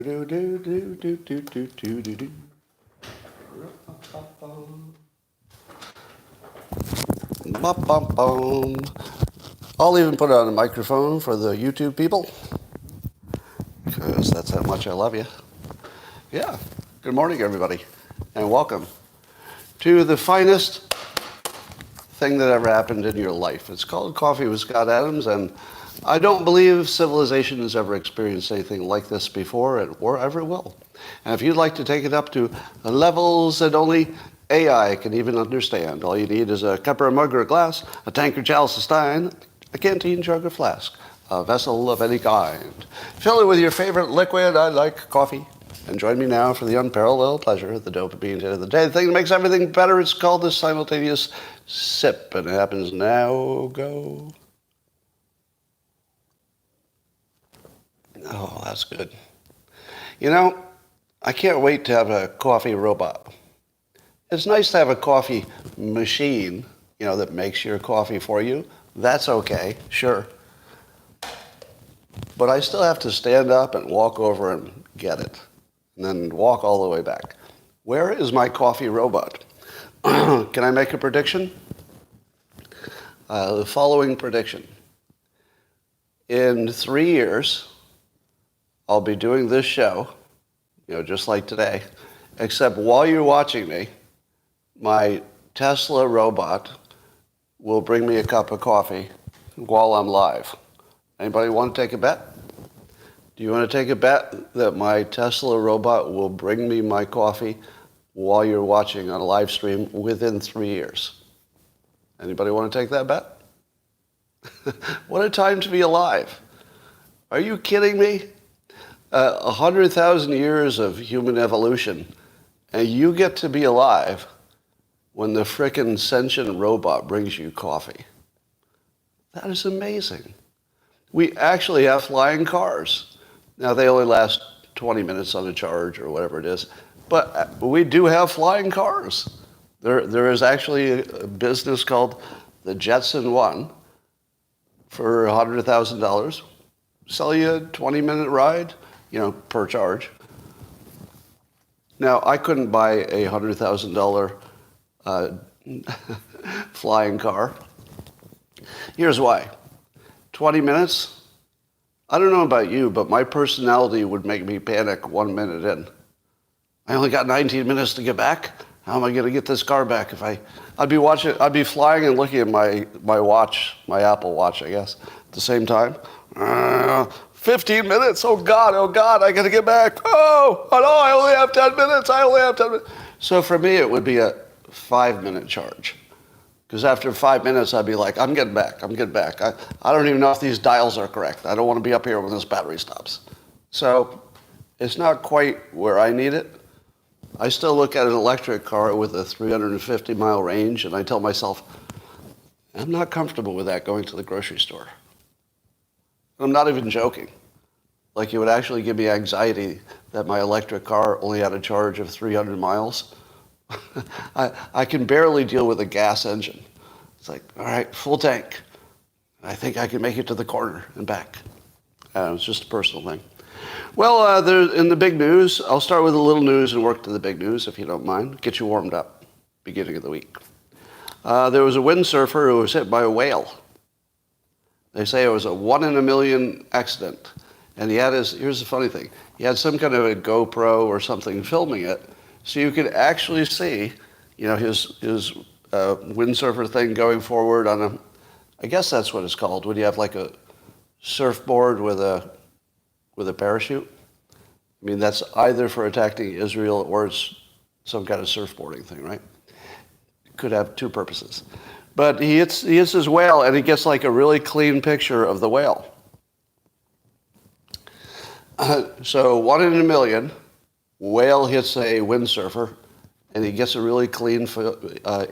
Do, do, do, do, do, do, do, do, do. Bum, bum, bum. I'll even put on a microphone for the YouTube people, because that's how much I love you. Yeah. Good morning, everybody, and welcome to the finest thing that ever happened in your life. It's called Coffee with Scott Adams, and I don't believe civilization has ever experienced anything like this before or ever will. And if you'd like to take it up to levels that only AI can even understand, all you need is a cup or a mug or a glass, a tankard, chalice, a stein, a canteen, jug or flask, a vessel of any kind. Fill it with your favorite liquid. I like coffee. And join me now for the unparalleled pleasure of the dopamine hit of the day. The thing that makes everything better, it's called the simultaneous sip, and it happens now. Go. Oh, that's good. You know, I can't wait to have a coffee robot. It's nice to have a coffee machine, that makes your coffee for you. That's okay, sure. But I still have to stand up and walk over and get it, and then walk all the way back. Where is my coffee robot? Can I make a prediction? The following prediction. In 3 years, I'll be doing this show, just like today, except while you're watching me, my Tesla robot will bring me a cup of coffee while I'm live. Anybody want to take a bet? Do you want to take a bet that my Tesla robot will bring me my coffee while you're watching on a live stream within 3 years? Anybody want to take that bet? What a time to be alive. Are you kidding me? 100,000 years of human evolution, and you get to be alive when the frickin' sentient robot brings you coffee. That is amazing. We actually have flying cars. Now, they only last 20 minutes on a charge or whatever it is, but we do have flying cars. There is actually a business called the Jetson One for $100,000. Sell you a 20-minute ride, per charge. Now, I couldn't buy a $100,000 flying car. Here's why. 20 minutes? I don't know about you, but my personality would make me panic 1 minute in. I only got 19 minutes to get back. How am I going to get this car back? I'd be flying and looking at my watch, my Apple Watch, I guess, at the same time. 15 minutes. Oh God, I got to get back. Oh no, I only have 10 minutes. So for me, it would be a 5-minute charge. Because after 5 minutes, I'd be like, I'm getting back. I don't even know if these dials are correct. I don't want to be up here when this battery stops. So it's not quite where I need it. I still look at an electric car with a 350-mile range, and I tell myself, I'm not comfortable with that going to the grocery store. I'm not even joking. Like, it would actually give me anxiety that my electric car only had a charge of 300 miles. I can barely deal with a gas engine. It's like, all right, full tank. I think I can make it to the corner and back. It's just a personal thing. Well, in the big news, I'll start with a little news and work to the big news, if you don't mind. Get you warmed up, beginning of the week. There was a windsurfer who was hit by a whale. They say it was a 1 in a million accident. And here's the funny thing, he had some kind of a GoPro or something filming it, so you could actually see, his windsurfer thing going forward on I guess that's what it's called, when you have like a surfboard with a parachute. I mean, that's either for attacking Israel or it's some kind of surfboarding thing, right? Could have two purposes. But he hits his whale, and he gets like a really clean picture of the whale. So 1 in a million, whale hits a windsurfer, and he gets a really clean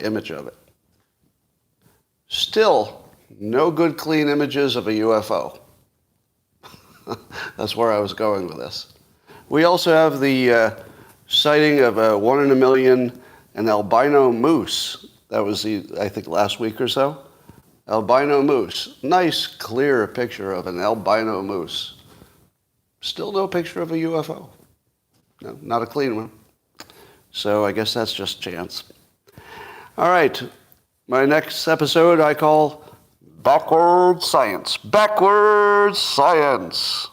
image of it. Still, no good clean images of a UFO. That's where I was going with this. We also have the sighting of a 1 in a million, an albino moose. That was I think last week or so. Albino moose. Nice, clear picture of an albino moose. Still no picture of a UFO. No, not a clean one. So I guess that's just chance. All right. My next episode I call Backwards Science. Backwards Science.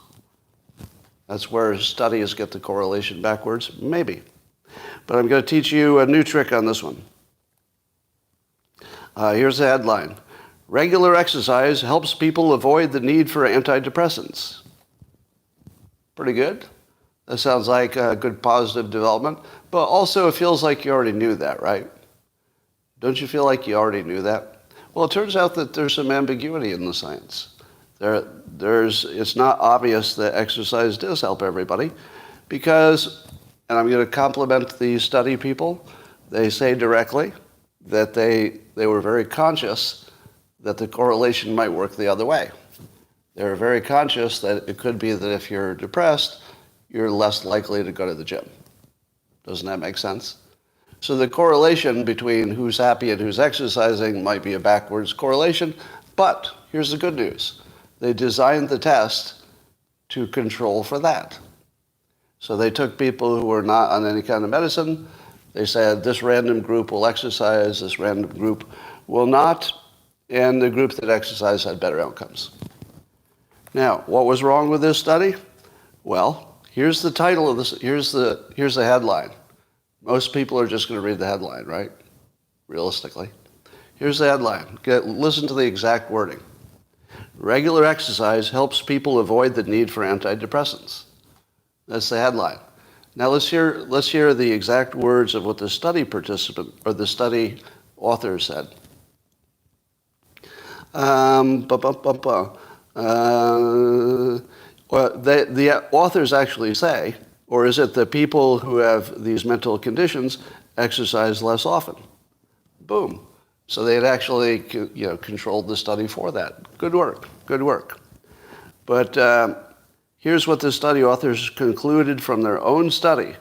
That's where studies get the correlation backwards. Maybe. But I'm going to teach you a new trick on this one. Here's the headline. Regular exercise helps people avoid the need for antidepressants. Pretty good. That sounds like a good positive development. But also it feels like you already knew that, right? Don't you feel like you already knew that? Well, it turns out that there's some ambiguity in the science. It's not obvious that exercise does help everybody because, and I'm going to compliment the study people, they say directly that they were very conscious that the correlation might work the other way. They were very conscious that it could be that if you're depressed, you're less likely to go to the gym. Doesn't that make sense? So the correlation between who's happy and who's exercising might be a backwards correlation, but here's the good news. They designed the test to control for that. So they took people who were not on any kind of medicine. They said this random group will exercise, this random group will not, and the group that exercised had better outcomes. Now, what was wrong with this study? Well, here's the title of this. Here's the headline. Most people are just going to read the headline, right? Realistically. Here's the headline. Listen to the exact wording. Regular exercise helps people avoid the need for antidepressants. That's the headline. Now let's hear the exact words of what the study participant or the study author said. The authors actually say, or is it the people who have these mental conditions exercise less often? Boom. So they had actually, controlled the study for that. Good work. Good work. But here's what the study authors concluded from their own study.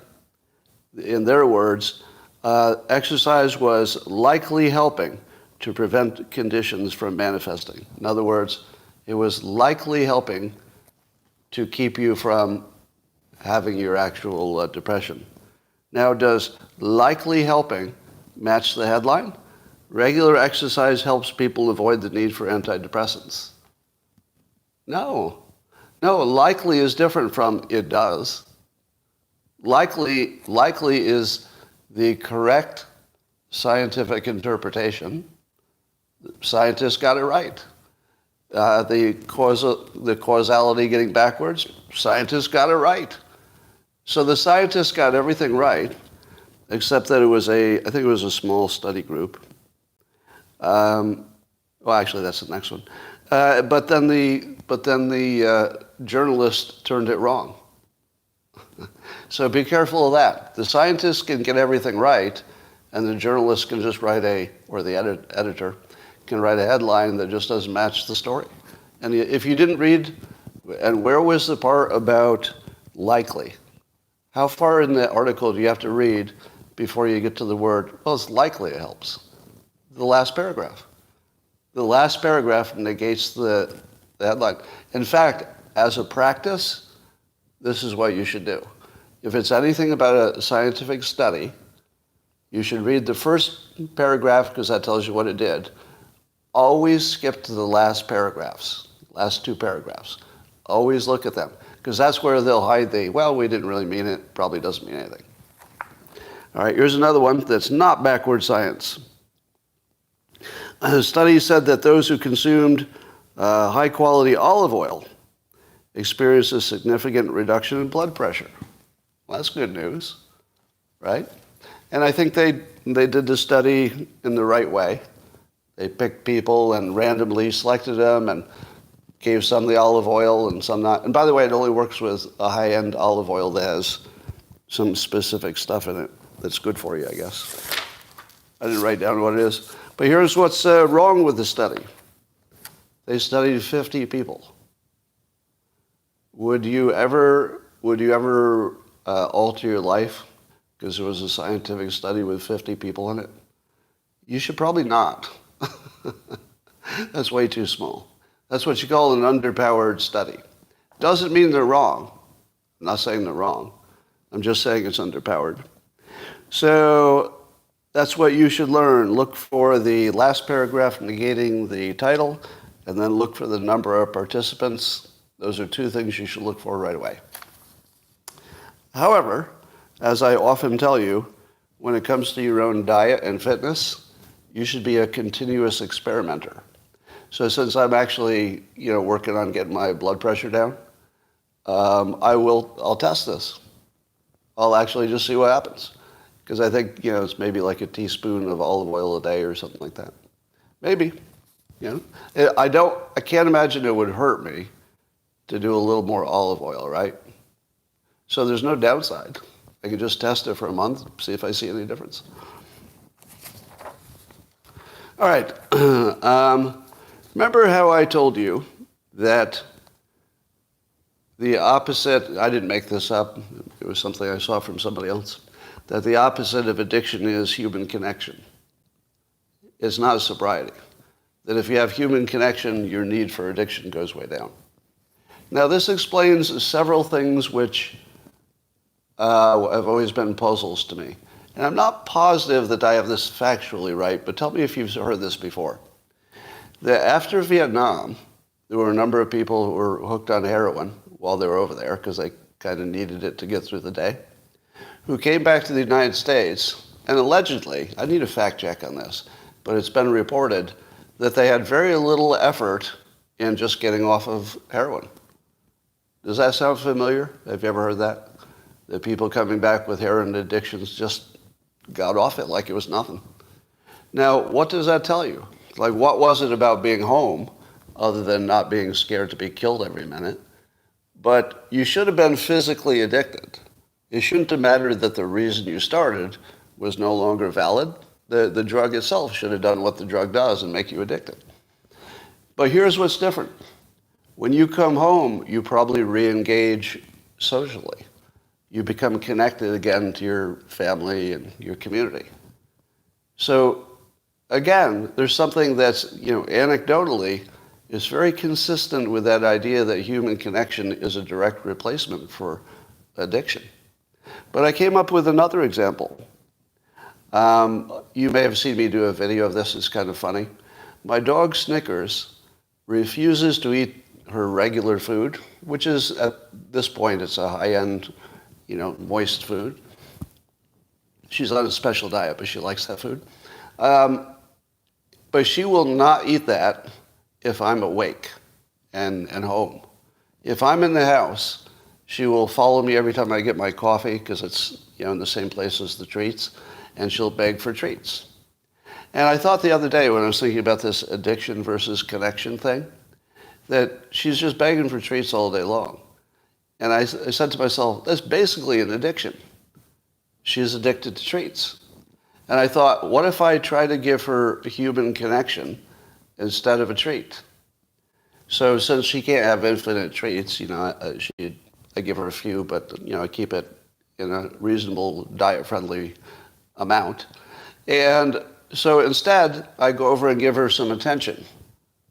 In their words, exercise was likely helping to prevent conditions from manifesting. In other words, it was likely helping to keep you from having your actual depression. Now, does likely helping match the headline? Regular exercise helps people avoid the need for antidepressants. No, likely is different from it does. Likely is the correct scientific interpretation. Scientists got it right. The causality getting backwards, scientists got it right. So the scientists got everything right, except that I think it was a small study group. Well, actually, that's the next one. But then the journalist turned it wrong. So be careful of that. The scientists can get everything right, and the journalist can just or the editor can write a headline that just doesn't match the story. And if you didn't read, and where was the part about likely? How far in the article do you have to read before you get to the word, well, it's likely it helps? The last paragraph. The last paragraph negates the headline. In fact, as a practice, this is what you should do. If it's anything about a scientific study, you should read the first paragraph because that tells you what it did. Always skip to the last paragraphs, last two paragraphs. Always look at them because that's where they'll hide we didn't really mean it, probably doesn't mean anything. All right, here's another one that's not backward science. A study said that those who consumed high-quality olive oil experienced a significant reduction in blood pressure. Well, that's good news, right? And I think they did the study in the right way. They picked people and randomly selected them and gave some the olive oil and some not. And by the way, it only works with a high-end olive oil that has some specific stuff in it that's good for you, I guess. I didn't write down what it is. But here's what's wrong with the study. They studied 50 people. Would you ever alter your life because there was a scientific study with 50 people in it? You should probably not. That's way too small. That's what you call an underpowered study. Doesn't mean they're wrong. I'm not saying they're wrong. I'm just saying it's underpowered. So that's what you should learn. Look for the last paragraph negating the title, and then look for the number of participants. Those are two things you should look for right away. However, as I often tell you, when it comes to your own diet and fitness, you should be a continuous experimenter. So since I'm actually, working on getting my blood pressure down, I'll test this. I'll actually just see what happens. Because I think, it's maybe like a teaspoon of olive oil a day or something like that. Maybe, I can't imagine it would hurt me to do a little more olive oil, right? So there's no downside. I could just test it for a month, see if I see any difference. All right. Remember how I told you that the opposite, I didn't make this up, it was something I saw from somebody else, that the opposite of addiction is human connection. It's not sobriety. That if you have human connection, your need for addiction goes way down. Now, this explains several things which have always been puzzles to me. And I'm not positive that I have this factually right, but tell me if you've heard this before. That after Vietnam, there were a number of people who were hooked on heroin while they were over there, because they kind of needed it to get through the day, who came back to the United States, and allegedly, I need a fact check on this, but it's been reported that they had very little effort in just getting off of heroin. Does that sound familiar? Have you ever heard that? That people coming back with heroin addictions just got off it like it was nothing. Now, what does that tell you? Like, what was it about being home, other than not being scared to be killed every minute? But you should have been physically addicted. It shouldn't have mattered that the reason you started was no longer valid. The drug itself should have done what the drug does and make you addicted. But here's what's different. When you come home, you probably re-engage socially. You become connected again to your family and your community. So, again, there's something that's, anecdotally is very consistent with that idea that human connection is a direct replacement for addiction. But I came up with another example. You may have seen me do a video of this. It's kind of funny. My dog Snickers refuses to eat her regular food, which is, at this point, it's a high-end, moist food. She's on a special diet, but she likes that food. But she will not eat that if I'm awake and home. If I'm in the house, she will follow me every time I get my coffee, because it's in the same place as the treats, and she'll beg for treats. And I thought the other day, when I was thinking about this addiction versus connection thing, that she's just begging for treats all day long. And I said to myself, that's basically an addiction. She's addicted to treats. And I thought, what if I try to give her a human connection instead of a treat? So since she can't have infinite treats, I give her a few, but I keep it in a reasonable diet-friendly amount. And so instead, I go over and give her some attention.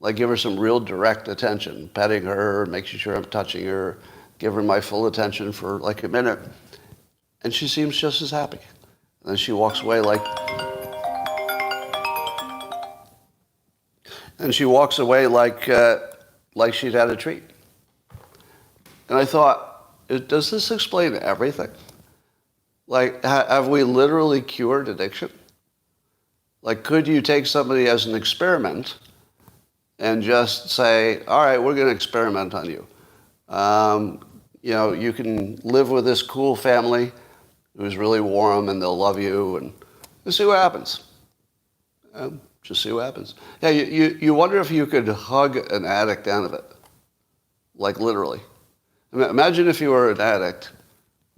Like give her some real direct attention, petting her, making sure I'm touching her, give her my full attention for like a minute. And she seems just as happy. And then she walks away like she'd had a treat. And I thought, does this explain everything? Like, have we literally cured addiction? Like, could you take somebody as an experiment and just say, all right, we're going to experiment on you. You can live with this cool family who's really warm and they'll love you, and see what happens. Just see what happens. Yeah, you wonder if you could hug an addict out of it. Like literally. Imagine if you were an addict,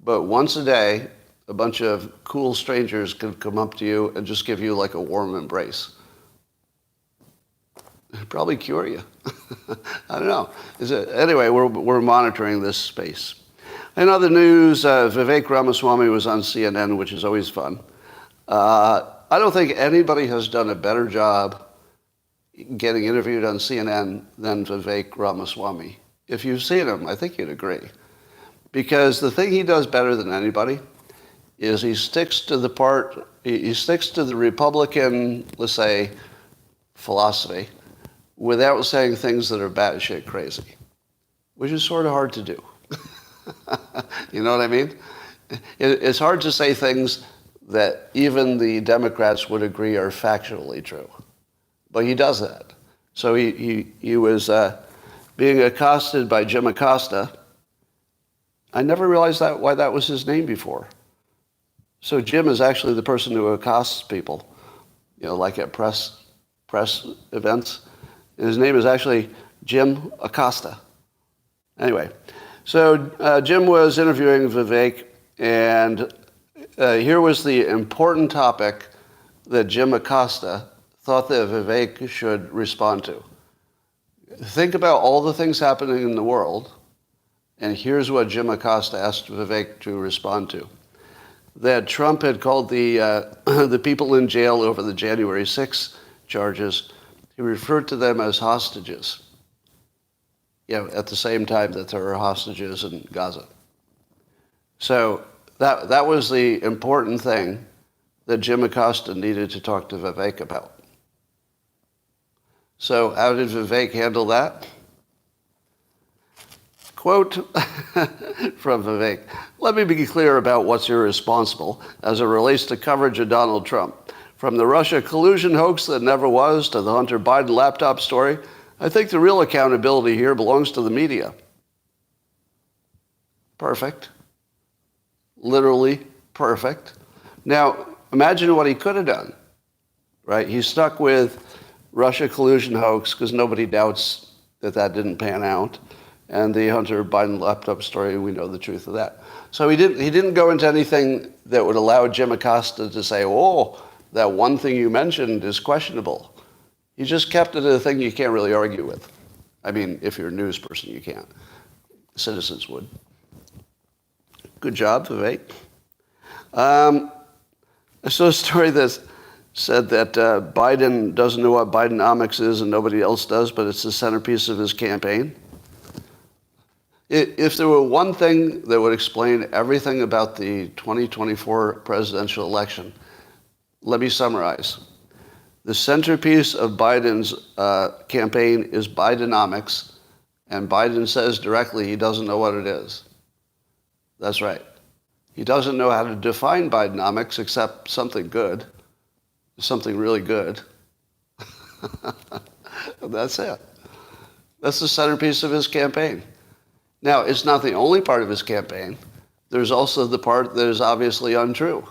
but once a day, a bunch of cool strangers could come up to you and just give you like a warm embrace. It'd probably cure you. I don't know. Anyway, we're monitoring this space. In other news, Vivek Ramaswamy was on CNN, which is always fun. I don't think anybody has done a better job getting interviewed on CNN than Vivek Ramaswamy. If you've seen him, I think you'd agree. Because the thing he does better than anybody is he sticks to the Republican, let's say, philosophy without saying things that are batshit crazy, which is sort of hard to do. You know what I mean? It's hard to say things that even the Democrats would agree are factually true. But he does that. So he was being accosted by Jim Acosta. I never realized why that was his name before. So Jim is actually the person who accosts people, like at press events. And his name is actually Jim Acosta. Anyway, so Jim was interviewing Vivek, and here was the important topic that Jim Acosta thought that Vivek should respond to. Think about all the things happening in the world, and here's what Jim Acosta asked Vivek to respond to. That Trump had called the people in jail over the January 6th charges, he referred to them as hostages. At the same time that there are hostages in Gaza. So that was the important thing that Jim Acosta needed to talk to Vivek about. So how did Vivek handle that? Quote from Vivek, "Let me be clear about what's irresponsible as it relates to coverage of Donald Trump. From the Russia collusion hoax that never was to the Hunter Biden laptop story, I think the real accountability here belongs to the media." Perfect. Literally perfect. Now, imagine what he could have done, right? He's stuck with Russia collusion hoax because nobody doubts that didn't pan out. And the Hunter Biden laptop story, we know the truth of that. So he didn't go into anything that would allow Jim Acosta to say, oh, that one thing you mentioned is questionable. He just kept it a thing you can't really argue with. I mean, if you're a news person, you can't. Citizens would. Good job, Vivek. I saw a story that said that Biden doesn't know what Bidenomics is and nobody else does, but it's the centerpiece of his campaign. If there were one thing that would explain everything about the 2024 presidential election, let me summarize. The centerpiece of Biden's campaign is Bidenomics, and Biden says directly he doesn't know what it is. That's right. He doesn't know how to define Bidenomics except something good, something really good. That's it. That's the centerpiece of his campaign. Now, it's not the only part of his campaign. There's also the part that is obviously untrue.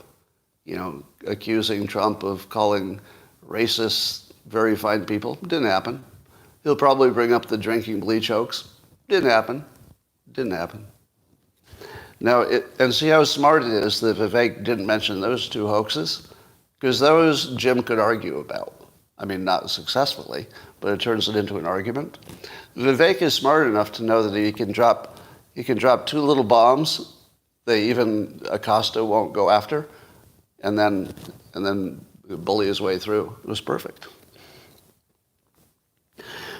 Accusing Trump of calling racists very fine people. Didn't happen. He'll probably bring up the drinking bleach hoax. Didn't happen. Now, and see how smart it is that Vivek didn't mention those two hoaxes? Because those Jim could argue about. I mean, not successfully, but it turns it into an argument. Vivek is smart enough to know that he can drop two little bombs that even Acosta won't go after, and then bully his way through. It was perfect.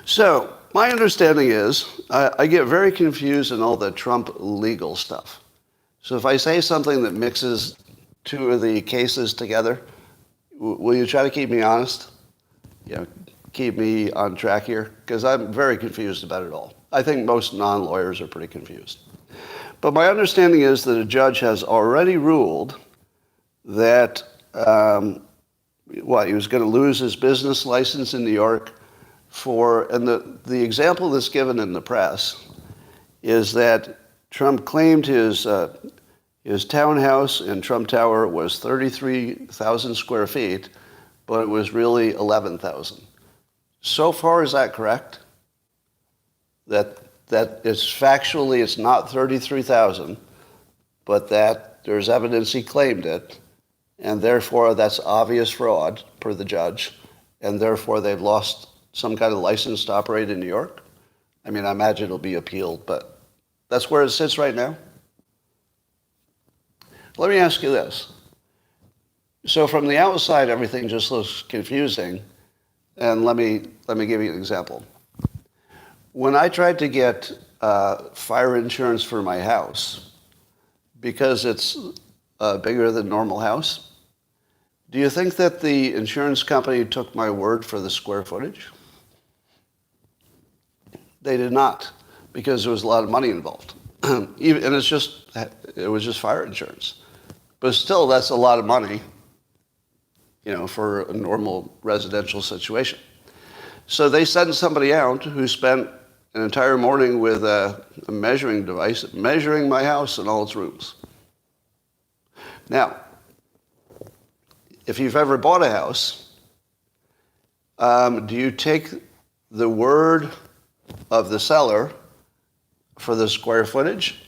So my understanding is I get very confused in all the Trump legal stuff. So if I say something that mixes two of the cases together, will you try to keep me honest? Keep me on track here, because I'm very confused about it all. I think most non-lawyers are pretty confused. But my understanding is that a judge has already ruled that he was going to lose his business license in New York and the example that's given in the press is that Trump claimed his townhouse in Trump Tower was 33,000 square feet, but it was really 11,000. So far, is that correct? That it's not 33,000, but that there's evidence he claimed it, and therefore that's obvious fraud per the judge, and therefore they've lost some kind of license to operate in New York? I mean, I imagine it'll be appealed, but that's where it sits right now. Let me ask you this. So from the outside, everything just looks confusing. And let me give you an example. When I tried to get fire insurance for my house because it's bigger than normal house, do you think that the insurance company took my word for the square footage? They did not, because there was a lot of money involved. And it was just fire insurance. But still, that's a lot of money, for a normal residential situation. So they sent somebody out who spent an entire morning with a measuring device measuring my house and all its rooms. Now, if you've ever bought a house, do you take the word of the seller for the square footage,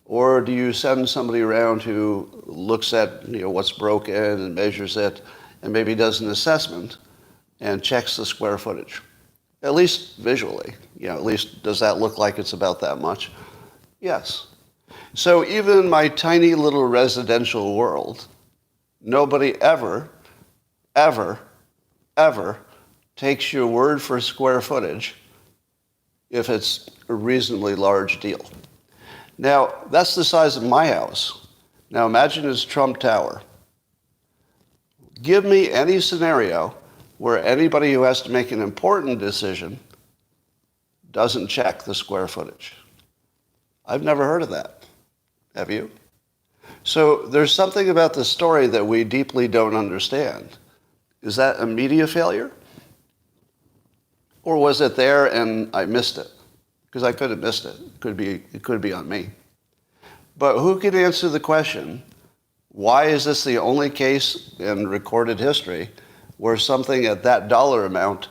or do you send somebody around who looks at what's broken and measures it and maybe does an assessment and checks the square footage? At least visually, at least does that look like it's about that much? Yes. So even in my tiny little residential world, nobody ever takes your word for square footage if it's a reasonably large deal. Now, that's the size of my house. Now imagine it's Trump Tower. Give me any scenario where anybody who has to make an important decision doesn't check the square footage. I've never heard of that. Have you? So there's something about the story that we deeply don't understand. Is that a media failure? Or was it there and I missed it? Because I could have missed it. It could be on me. But who can answer the question, why is this the only case in recorded history where something at that dollar amount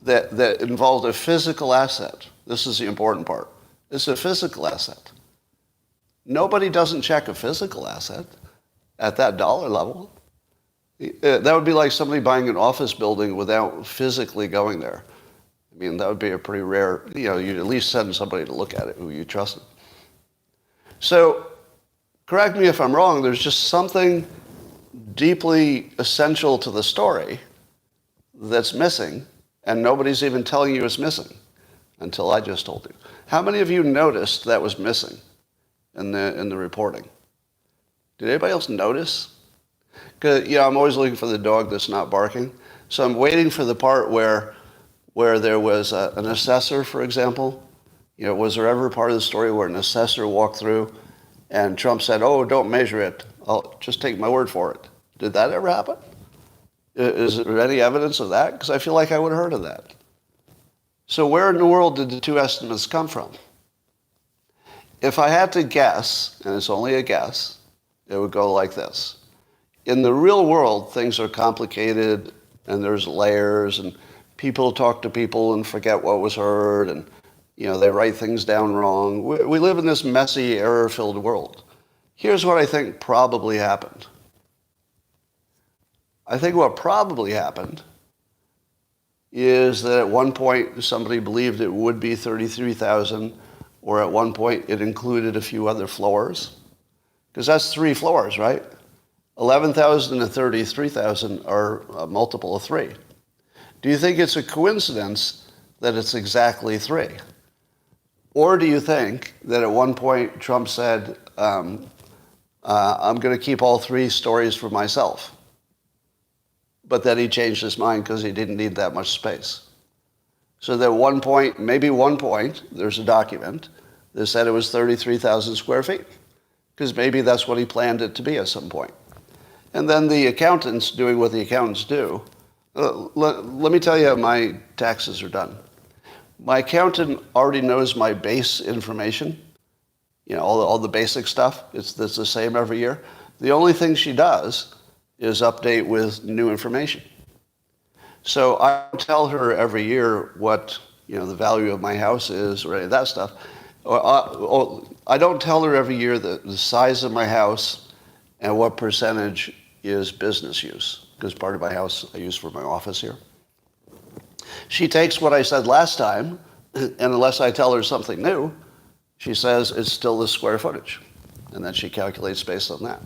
that involved a physical asset, this is the important part, it's a physical asset. Nobody doesn't check a physical asset at that dollar level. That would be like somebody buying an office building without physically going there. I mean, that would be a pretty rare, you'd at least send somebody to look at it who you trusted. So, correct me if I'm wrong, there's just something deeply essential to the story that's missing, and nobody's even telling you it's missing until I just told you. How many of you noticed that was missing in the reporting? Did anybody else notice? Because I'm always looking for the dog that's not barking. So I'm waiting for the part where there was an assessor, for example. Was there ever a part of the story where an assessor walked through and Trump said, "Oh, don't measure it. I'll just take my word for it"? Did that ever happen? Is there any evidence of that? Because I feel like I would have heard of that. So where in the world did the two estimates come from? If I had to guess, and it's only a guess, it would go like this. In the real world, things are complicated, and there's layers, and people talk to people and forget what was heard, and they write things down wrong. We live in this messy, error-filled world. Here's what I think probably happened. I think what probably happened is that at one point somebody believed it would be 33,000, or at one point it included a few other floors. Because that's 3 floors, right? 11,000 and 33,000 are a multiple of 3. Do you think it's a coincidence that it's exactly 3? Or do you think that at one point Trump said, I'm going to keep all 3 stories for myself? But then he changed his mind because he didn't need that much space. So that one point, there's a document that said it was 33,000 square feet, because maybe that's what he planned it to be at some point. And then the accountants doing what the accountants do. Let me tell you how my taxes are done. My accountant already knows my base information, all the basic stuff. It's the same every year. The only thing she does is update with new information. So I tell her every year what the value of my house is, or any of that stuff. I don't tell her every year the size of my house and what percentage is business use, because part of my house I use for my office here. She takes what I said last time, and unless I tell her something new, she says it's still the square footage, and then she calculates based on that.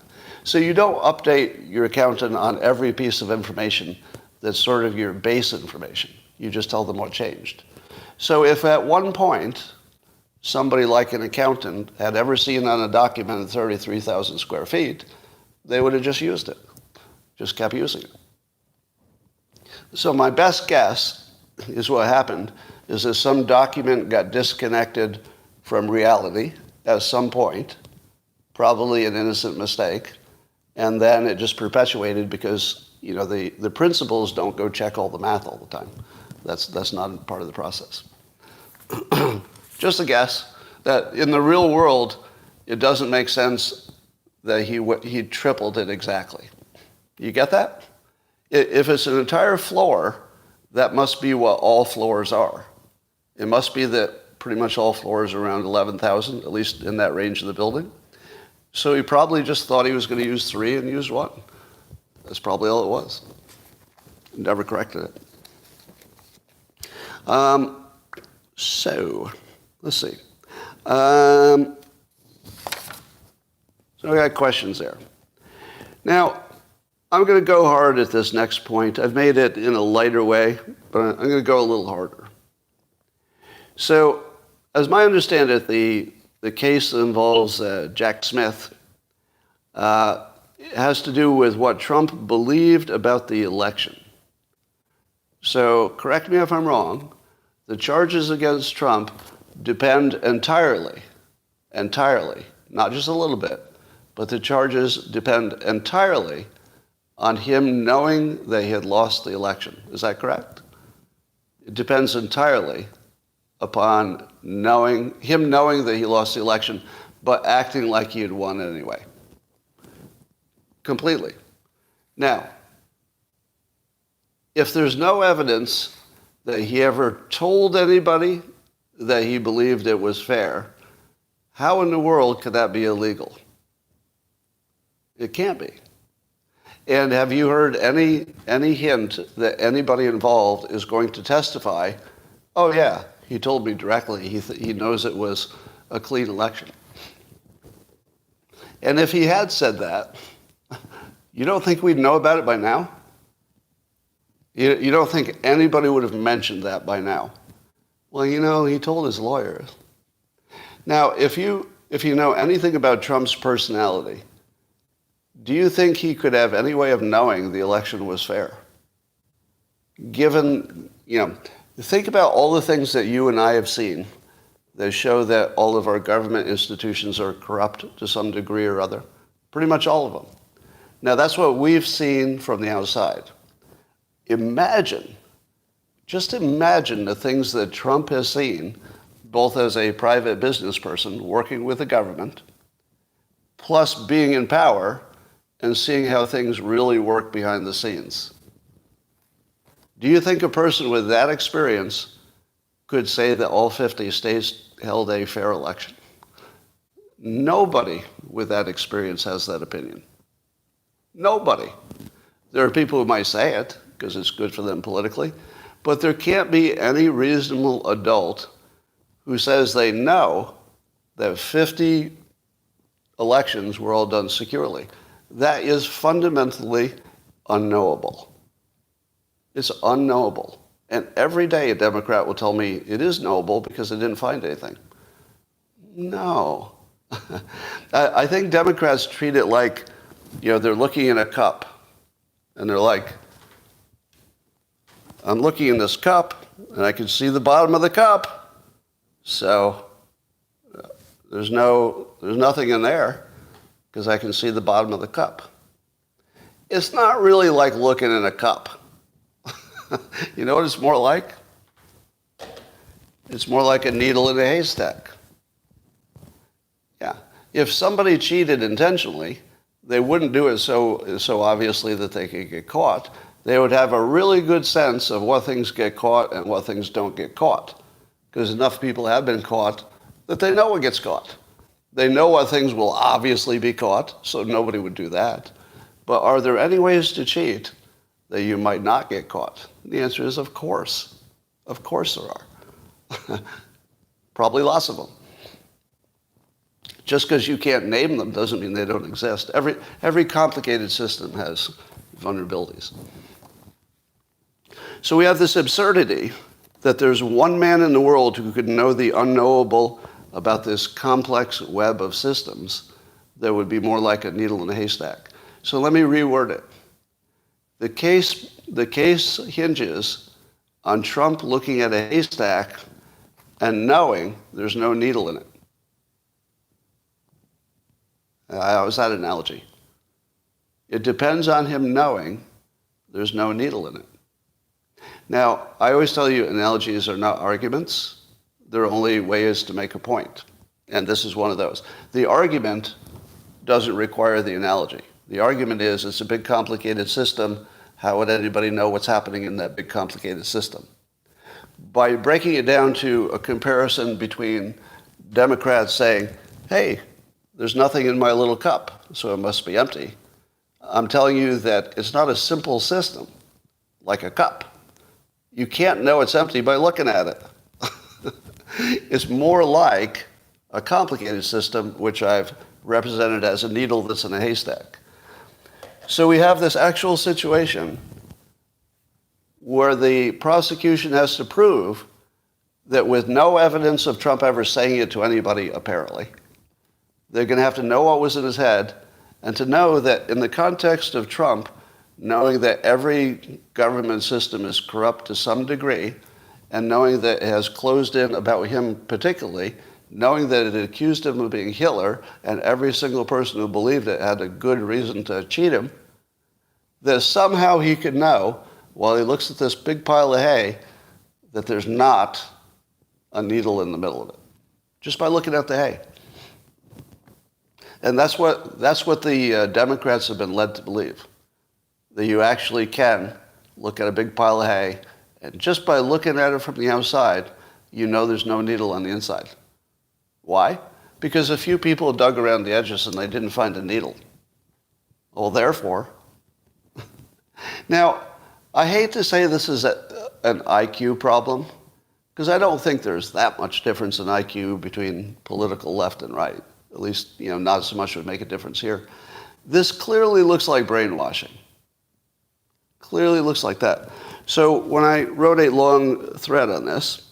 So you don't update your accountant on every piece of information that's sort of your base information. You just tell them what changed. So if at one point somebody like an accountant had ever seen on a document at 33,000 square feet, they would have just used it, just kept using it. So my best guess is what happened is that some document got disconnected from reality at some point, probably an innocent mistake, and then it just perpetuated because the principals don't go check all the math all the time. That's not part of the process. Just a guess that in the real world, it doesn't make sense that he tripled it exactly. You get that? If it's an entire floor, that must be what all floors are. It must be that pretty much all floors are around 11,000, at least in that range of the building. So he probably just thought he was going to use 3 and used 1. That's probably all it was. Never corrected it. So, let's see. So I got questions there. Now, I'm going to go hard at this next point. I've made it in a lighter way, but I'm going to go a little harder. So, as I understand it, the case that involves Jack Smith has to do with what Trump believed about the election. So, correct me if I'm wrong, the charges against Trump depend entirely, not just a little bit, but the charges depend entirely on him knowing that he had lost the election. Is that correct? It depends entirely upon him knowing that he lost the election, but acting like he had won anyway. Completely. Now, if there's no evidence that he ever told anybody that he believed it was fair, how in the world could that be illegal? It can't be. And have you heard any hint that anybody involved is going to testify, oh yeah, he told me directly, he knows it was a clean election? And if he had said that, you don't think we'd know about it by now? You don't think anybody would have mentioned that by now? Well, he told his lawyers. Now, if you know anything about Trump's personality, do you think he could have any way of knowing the election was fair? Given, think about all the things that you and I have seen that show that all of our government institutions are corrupt to some degree or other. Pretty much all of them. Now, that's what we've seen from the outside. Just imagine the things that Trump has seen, both as a private business person working with the government, plus being in power and seeing how things really work behind the scenes. Do you think a person with that experience could say that all 50 states held a fair election? Nobody with that experience has that opinion. Nobody. There are people who might say it because it's good for them politically, but there can't be any reasonable adult who says they know that 50 elections were all done securely. That is fundamentally unknowable. It's unknowable. And every day a Democrat will tell me it is knowable because they didn't find anything. No. I think Democrats treat it like, they're looking in a cup and they're like, I'm looking in this cup and I can see the bottom of the cup. So there's nothing in there because I can see the bottom of the cup. It's not really like looking in a cup. You know what it's more like? It's more like a needle in a haystack. Yeah. If somebody cheated intentionally, they wouldn't do it so obviously that they could get caught. They would have a really good sense of what things get caught and what things don't get caught. Because enough people have been caught that they know what gets caught. They know what things will obviously be caught, so nobody would do that. But are there any ways to cheat that you might not get caught? The answer is, of course. Of course there are. Probably lots of them. Just because you can't name them doesn't mean they don't exist. Every complicated system has vulnerabilities. So we have this absurdity that there's one man in the world who could know the unknowable about this complex web of systems that would be more like a needle in a haystack. So let me reword it. The case hinges on Trump looking at a haystack and knowing there's no needle in it. How is that analogy? It depends on him knowing there's no needle in it. Now, I always tell you analogies are not arguments. They're only ways to make a point. And this is one of those. The argument doesn't require the analogy. The argument is it's a big complicated system. How would anybody know what's happening in that big complicated system? By breaking it down to a comparison between Democrats saying, hey, there's nothing in my little cup, so it must be empty. I'm telling you that it's not a simple system like a cup. You can't know it's empty by looking at it. It's more like a complicated system, which I've represented as a needle that's in a haystack. So we have this actual situation where the prosecution has to prove that with no evidence of Trump ever saying it to anybody, apparently, they're going to have to know what was in his head and to know that in the context of Trump, knowing that every government system is corrupt to some degree, and knowing that it has closed in about him particularly, knowing that it accused him of being Hitler, and every single person who believed it had a good reason to cheat him, that somehow he could know, while he looks at this big pile of hay, that there's not a needle in the middle of it, just by looking at the hay. And that's what the Democrats have been led to believe, that you actually can look at a big pile of hay, and just by looking at it from the outside, you know there's no needle on the inside. Why? Because a few people dug around the edges and they didn't find a needle. Well, therefore. Now, I hate to say this is an IQ problem, because I don't think there's that much difference in IQ between political left and right. At least, not so much would make a difference here. This clearly looks like brainwashing. Clearly looks like that. So when I wrote a long thread on this,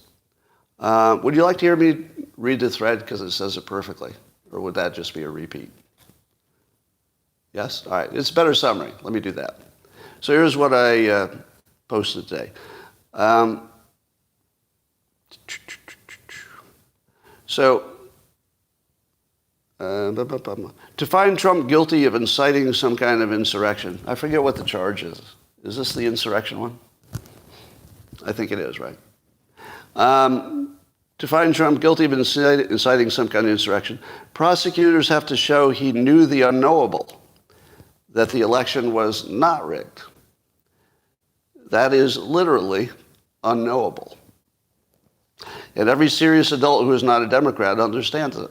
would you like to hear me read the thread because it says it perfectly? Or would that just be a repeat? Yes? All right. It's a better summary. Let me do that. So here's what I posted today. To find Trump guilty of inciting some kind of insurrection. I forget what the charge is. Is this the insurrection one? I think it is, right? To find Trump guilty of inciting some kind of insurrection, prosecutors have to show he knew the unknowable, that the election was not rigged. That is literally unknowable. And every serious adult who is not a Democrat understands it.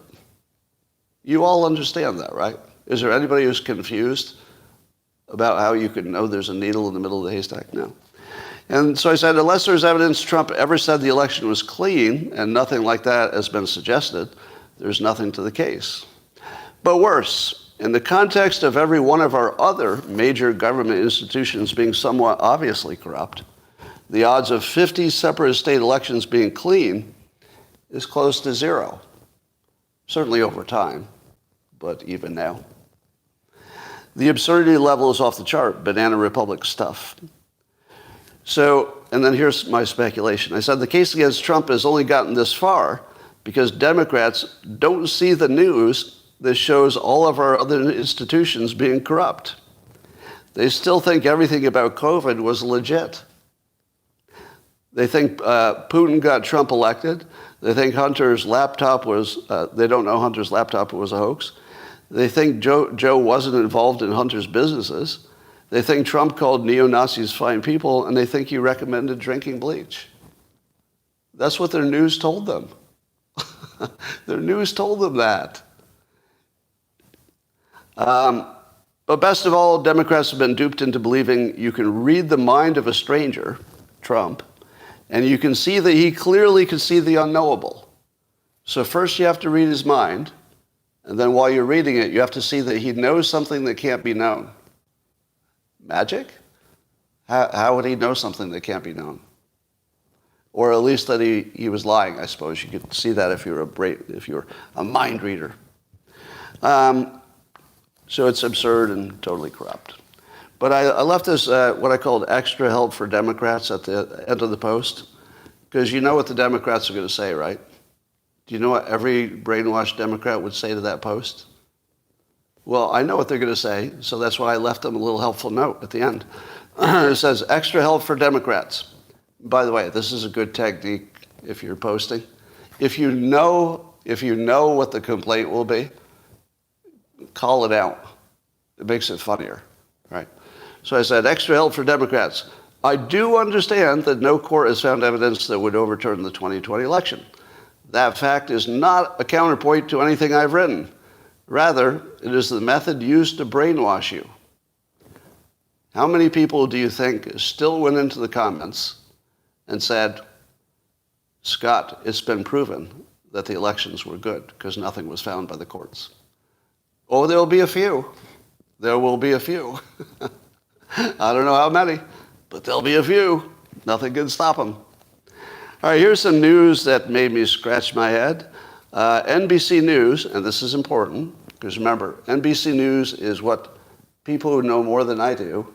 You all understand that, right? Is there anybody who's confused about how you could know there's a needle in the middle of the haystack? No. And so I said, unless there's evidence Trump ever said the election was clean, and nothing like that has been suggested, there's nothing to the case. But worse, in the context of every one of our other major government institutions being somewhat obviously corrupt, the odds of 50 separate state elections being clean is close to zero. Certainly over time, but even now. The absurdity level is off the chart, banana republic stuff. So, and then here's my speculation. I said the case against Trump has only gotten this far because Democrats don't see the news that shows all of our other institutions being corrupt. They still think everything about COVID was legit. They think Putin got Trump elected. They think Hunter's laptop was, they don't know Hunter's laptop was a hoax. They think Joe wasn't involved in Hunter's businesses. They think Trump called neo-Nazis fine people, and they think he recommended drinking bleach. That's what their news told them. Their news told them that. But best of all, Democrats have been duped into believing you can read the mind of a stranger, Trump, and you can see that he clearly can see the unknowable. So first you have to read his mind, and then while you're reading it, you have to see that he knows something that can't be known. Magic? How would he know something that can't be known? or at least that he was lying. I suppose you could see that if you're a mind reader. So it's absurd and totally corrupt. But I left this what I called extra help for Democrats at the end of the post, because you know what the Democrats are going to say, right? Do you know what every brainwashed Democrat would say to that post? Well, I know what they're going to say, so that's why I left them a little helpful note at the end. It says, extra help for Democrats. By the way, this is a good technique if you're posting. If you know what the complaint will be, call it out. It makes it funnier, right? So I said, extra help for Democrats. I do understand that no court has found evidence that would overturn the 2020 election. That fact is not a counterpoint to anything I've written. Rather, it is the method used to brainwash you. How many people do you think still went into the comments and said, Scott, it's been proven that the elections were good because nothing was found by the courts? Oh, there will be a few. There will be a few. I don't know how many, but there'll be a few. Nothing can stop them. All right, here's some news that made me scratch my head. NBC News, and this is important, because remember, NBC News is what people who know more than I do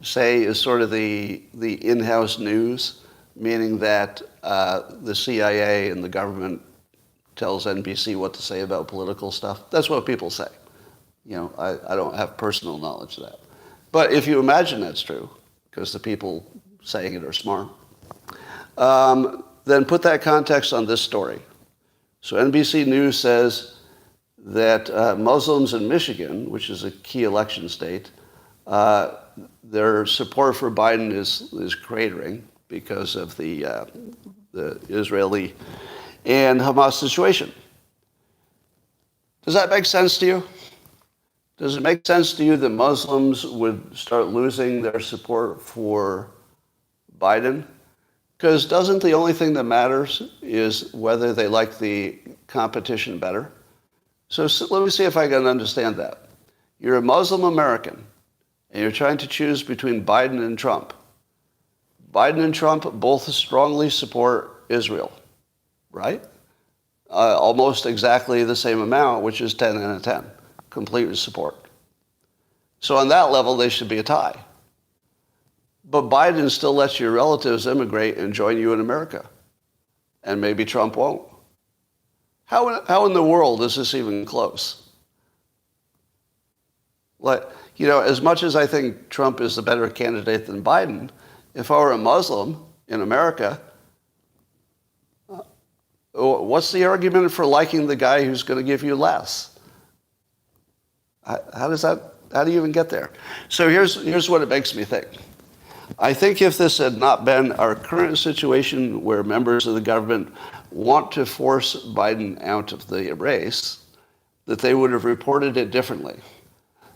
say is sort of the in-house news, meaning that the CIA and the government tells NBC what to say about political stuff. That's what people say. You know, I don't have personal knowledge of that. But if you imagine that's true, because the people saying it are smart, then put that context on this story. So NBC News says that Muslims in Michigan, which is a key election state, their support for Biden is cratering because of the Israeli and Hamas situation. Does that make sense to you? Does it make sense to you that Muslims would start losing their support for Biden? Because doesn't the only thing that matters is whether they like the competition better? So let me see if I can understand that. You're a Muslim American, and you're trying to choose between Biden and Trump. Biden and Trump both strongly support Israel, right? Almost exactly the same amount, which is 10 out of 10. Complete support. So on that level, they should be a tie. But Biden still lets your relatives immigrate and join you in America. And maybe Trump won't. How in the world is this even close? Like, you know, as much as I think Trump is the better candidate than Biden, if I were a Muslim in America, what's the argument for liking the guy who's going to give you less? How do you even get there? So here's what it makes me think. I think if this had not been our current situation where members of the government want to force Biden out of the race, that they would have reported it differently.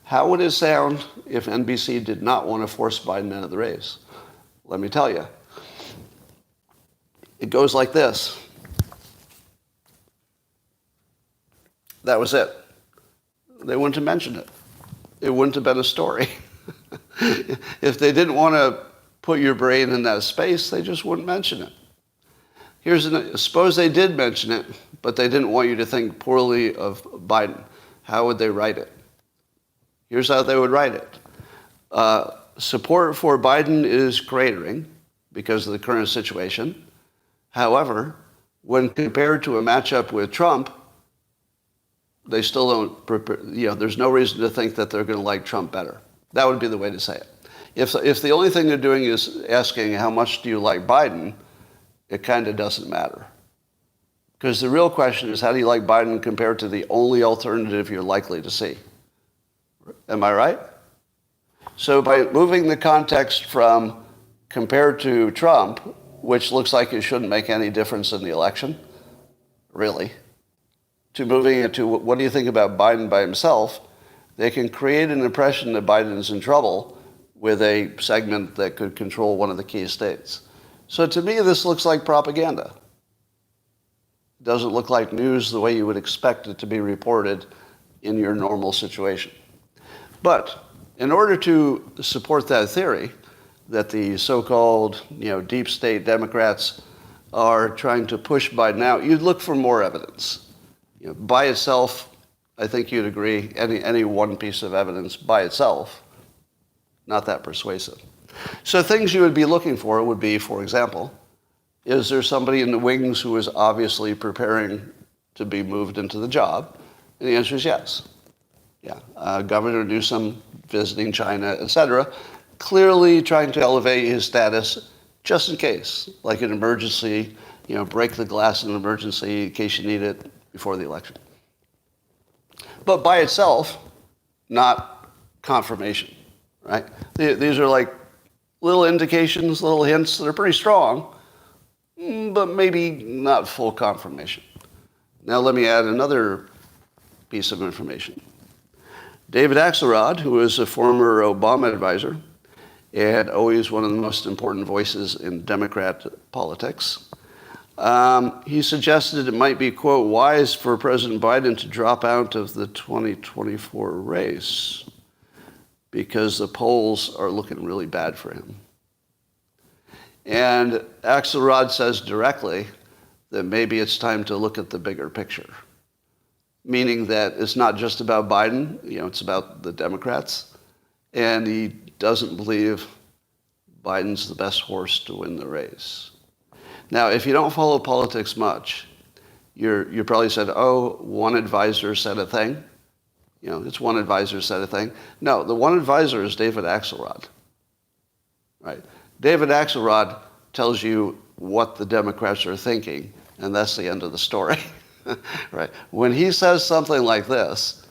How would it sound if NBC did not want to force Biden out of the race? Let me tell you. It goes like this. That was it. They wouldn't have mentioned it. It wouldn't have been a story. If they didn't want to put your brain in that space, they just wouldn't mention it. Suppose they did mention it, but they didn't want you to think poorly of Biden. How would they write it? Here's how they would write it. Support for Biden is cratering because of the current situation. However, when compared to a matchup with Trump, they still don't, there's no reason to think that they're going to like Trump better. That would be the way to say it. If the only thing they're doing is asking how much do you like Biden, it kind of doesn't matter. Because the real question is how do you like Biden compared to the only alternative you're likely to see? Am I right? So by moving the context from compared to Trump, which looks like it shouldn't make any difference in the election, really, to moving it to what do you think about Biden by himself, they can create an impression that Biden's in trouble with a segment that could control one of the key states. So to me, this looks like propaganda. It doesn't look like news the way you would expect it to be reported in your normal situation. But in order to support that theory, that the so-called deep state Democrats are trying to push Biden out, you'd look for more evidence. By itself, I think you'd agree, any one piece of evidence by itself, not that persuasive. So things you would be looking for would be, for example, is there somebody in the wings who is obviously preparing to be moved into the job? And the answer is yes. Yeah, Governor Newsom visiting China, etc., clearly trying to elevate his status just in case, like an emergency, break the glass in an emergency in case you need it before the election. But by itself, not confirmation, right? These are like little indications, little hints that are pretty strong, but maybe not full confirmation. Now let me add another piece of information. David Axelrod, who is a former Obama advisor and always one of the most important voices in Democrat politics, he suggested it might be, quote, wise for President Biden to drop out of the 2024 race because the polls are looking really bad for him. And Axelrod says directly that maybe it's time to look at the bigger picture, meaning that it's not just about Biden, it's about the Democrats, and he doesn't believe Biden's the best horse to win the race. Now, if you don't follow politics much, you probably said, oh, one advisor said a thing. It's one advisor said a thing. No, the one advisor is David Axelrod, right? David Axelrod tells you what the Democrats are thinking, and that's the end of the story, right? When he says something like this,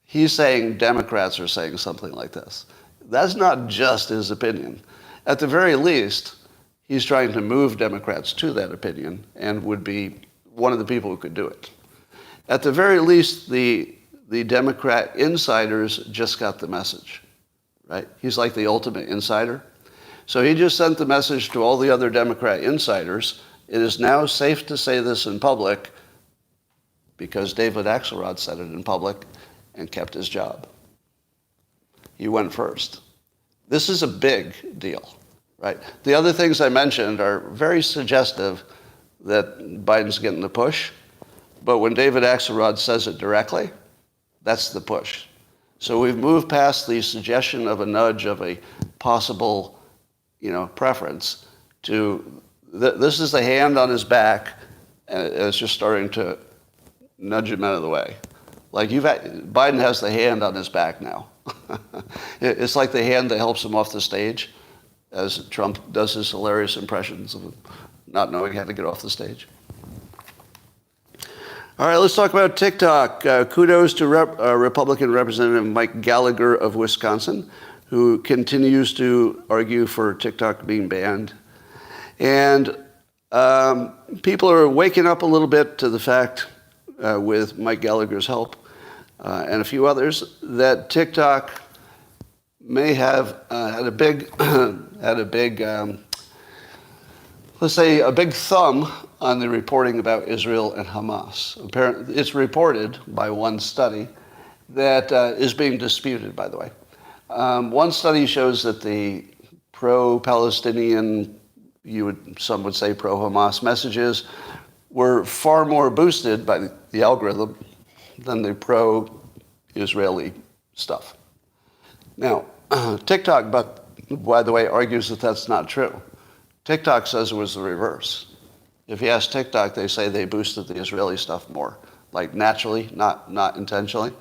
he's saying Democrats are saying something like this. That's not just his opinion. At the very least, he's trying to move Democrats to that opinion and would be one of the people who could do it. At the very least, the Democrat insiders just got the message, right? He's like the ultimate insider. So he just sent the message to all the other Democrat insiders. It is now safe to say this in public because David Axelrod said it in public and kept his job. He went first. This is a big deal, right? The other things I mentioned are very suggestive that Biden's getting the push, but when David Axelrod says it directly, that's the push. So we've moved past the suggestion of a nudge of a possible, preference to this is the hand on his back, and it's just starting to nudge him out of the way. Like Biden has the hand on his back now. It's like the hand that helps him off the stage as Trump does his hilarious impressions of not knowing how to get off the stage. All right, let's talk about TikTok. Kudos to Republican Representative Mike Gallagher of Wisconsin, who continues to argue for TikTok being banned. And people are waking up a little bit to the fact, with Mike Gallagher's help and a few others, that TikTok may have had a big let's say a big thumb on the reporting about Israel and Hamas. Apparently, it's reported by one study that is being disputed, by the way. One study shows that the pro-Palestinian, some would say pro-Hamas messages were far more boosted by the algorithm than the pro-Israeli stuff. Now, TikTok, by the way, argues that that's not true. TikTok says it was the reverse. If you ask TikTok, they say they boosted the Israeli stuff more, like naturally, not intentionally.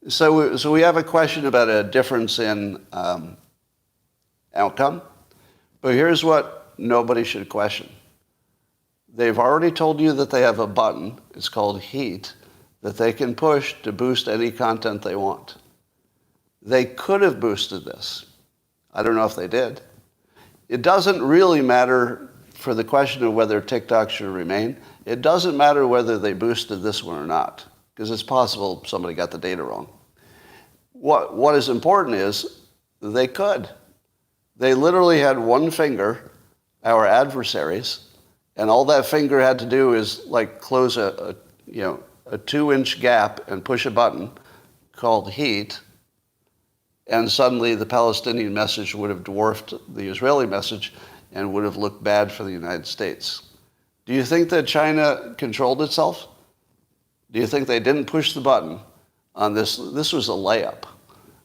So we have a question about a difference in outcome, but here's what nobody should question. They've already told you that they have a button, it's called Heat, that they can push to boost any content they want. They could have boosted this. I don't know if they did. It doesn't really matter for the question of whether TikTok should remain. It doesn't matter whether they boosted this one or not, because it's possible somebody got the data wrong. What is important is they could. They literally had one finger, our adversaries, and all that finger had to do is like close a 2-inch gap and push a button called Heat, and suddenly the Palestinian message would have dwarfed the Israeli message and would have looked bad for the United States. Do you think that China controlled itself? Do you think they didn't push the button on this? This was a layup.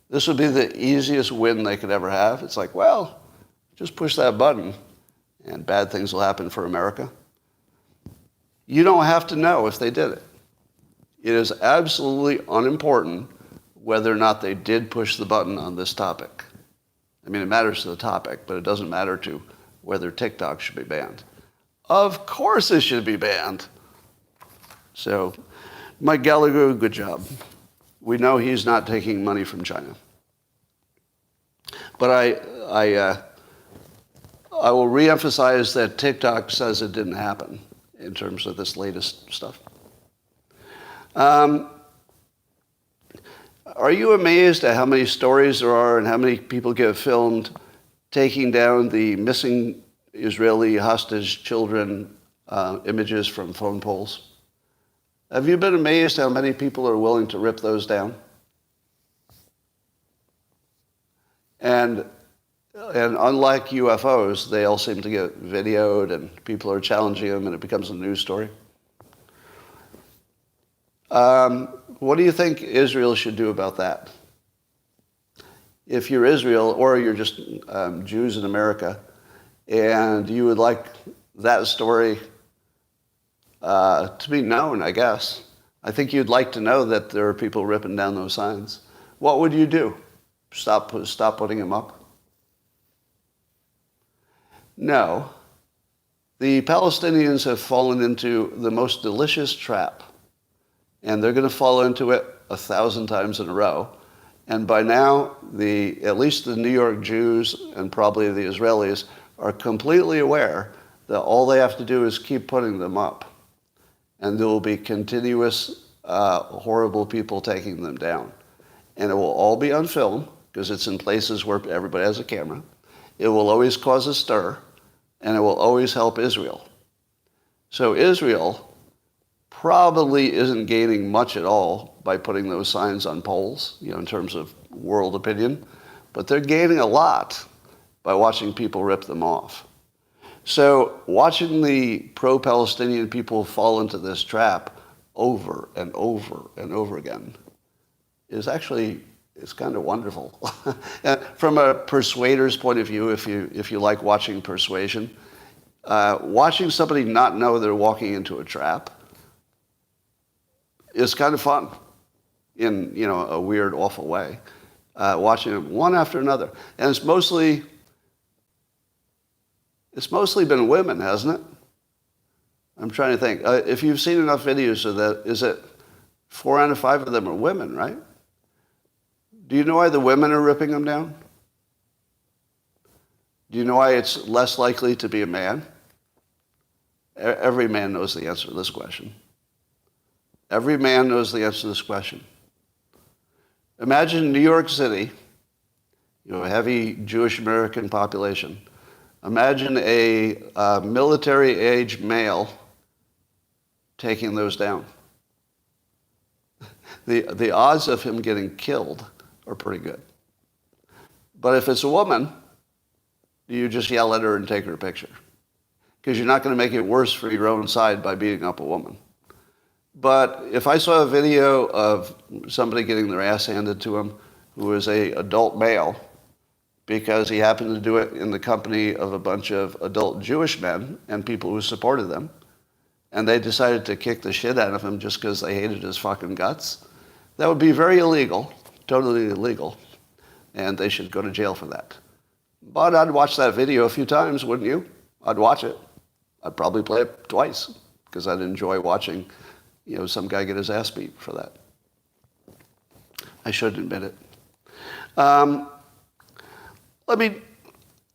This would be the easiest win they could ever have. It's like, well, just push that button and bad things will happen for America. You don't have to know if they did it. It is absolutely unimportant whether or not they did push the button on this topic. I mean, it matters to the topic, but it doesn't matter to whether TikTok should be banned. Of course it should be banned. So, Mike Gallagher, good job. We know he's not taking money from China. But I will reemphasize that TikTok says it didn't happen in terms of this latest stuff. Are you amazed at how many stories there are and how many people get filmed taking down the missing Israeli hostage children images from phone poles? Have you been amazed how many people are willing to rip those down? And unlike UFOs, they all seem to get videoed and people are challenging them and it becomes a news story. What do you think Israel should do about that? If you're Israel or you're just Jews in America and you would like that story to be known, I guess. I think you'd like to know that there are people ripping down those signs. What would you do? Stop putting them up? No. The Palestinians have fallen into the most delicious trap, and they're going to fall into it 1,000 times in a row. And by now, at least the New York Jews and probably the Israelis are completely aware that all they have to do is keep putting them up. And there will be continuous, horrible people taking them down. And it will all be on film, because it's in places where everybody has a camera. It will always cause a stir, and it will always help Israel. So Israel probably isn't gaining much at all by putting those signs on poles, in terms of world opinion, but they're gaining a lot by watching people rip them off. So watching the pro-Palestinian people fall into this trap over and over and over again is actually, it's kind of wonderful. From a persuader's point of view, if you like watching persuasion, watching somebody not know they're walking into a trap is kind of fun in, a weird, awful way. Watching them one after another. And it's mostly been women, hasn't it? I'm trying to think. If you've seen enough videos of that, is it 4 out of 5 of them are women, right? Do you know why the women are ripping them down? Do you know why it's less likely to be a man? Every man knows the answer to this question. Every man knows the answer to this question. Imagine New York City, a heavy Jewish American population. Imagine a military-age male taking those down. The odds of him getting killed are pretty good. But if it's a woman, you just yell at her and take her picture. Because you're not going to make it worse for your own side by beating up a woman. But if I saw a video of somebody getting their ass handed to him who was an adult male because he happened to do it in the company of a bunch of adult Jewish men and people who supported them, and they decided to kick the shit out of him just because they hated his fucking guts, that would be very illegal, totally illegal, and they should go to jail for that. But I'd watch that video a few times, wouldn't you? I'd watch it. I'd probably play it twice because I'd enjoy watching some guy get his ass beat for that. I should admit it.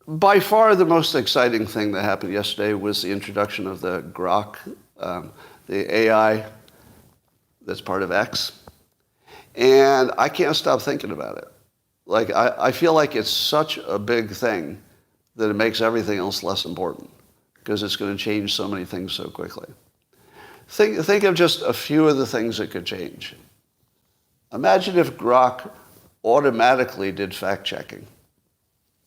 By far the most exciting thing that happened yesterday was the introduction of the Grok, the AI that's part of X. And I can't stop thinking about it. I feel like it's such a big thing that it makes everything else less important because it's going to change so many things so quickly. Think of just a few of the things it could change. Imagine if Grok automatically did fact-checking.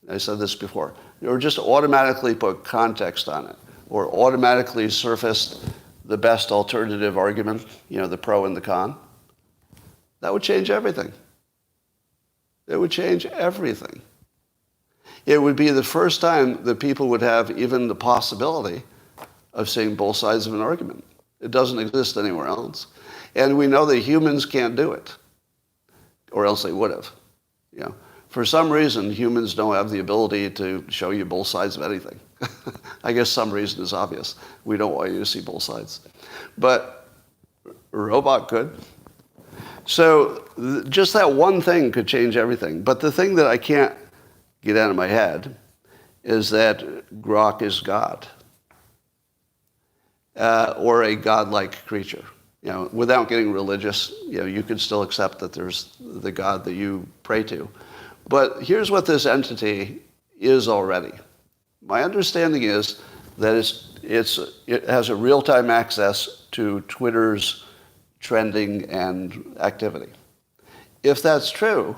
I said this before. Or just automatically put context on it. or automatically surfaced the best alternative argument, the pro and the con, that would change everything. It would change everything. It would be the first time that people would have even the possibility of seeing both sides of an argument. It doesn't exist anywhere else. And we know that humans can't do it, or else they would have. For some reason, humans don't have the ability to show you both sides of anything. I guess some reason is obvious. We don't want you to see both sides. But a robot could. So just that one thing could change everything. But the thing that I can't get out of my head is that Grok is God, or a godlike creature. Without getting religious, you can still accept that there's the God that you pray to. But here's what this entity is already. My understanding is that it has a real-time access to Twitter's trending and activity. If that's true,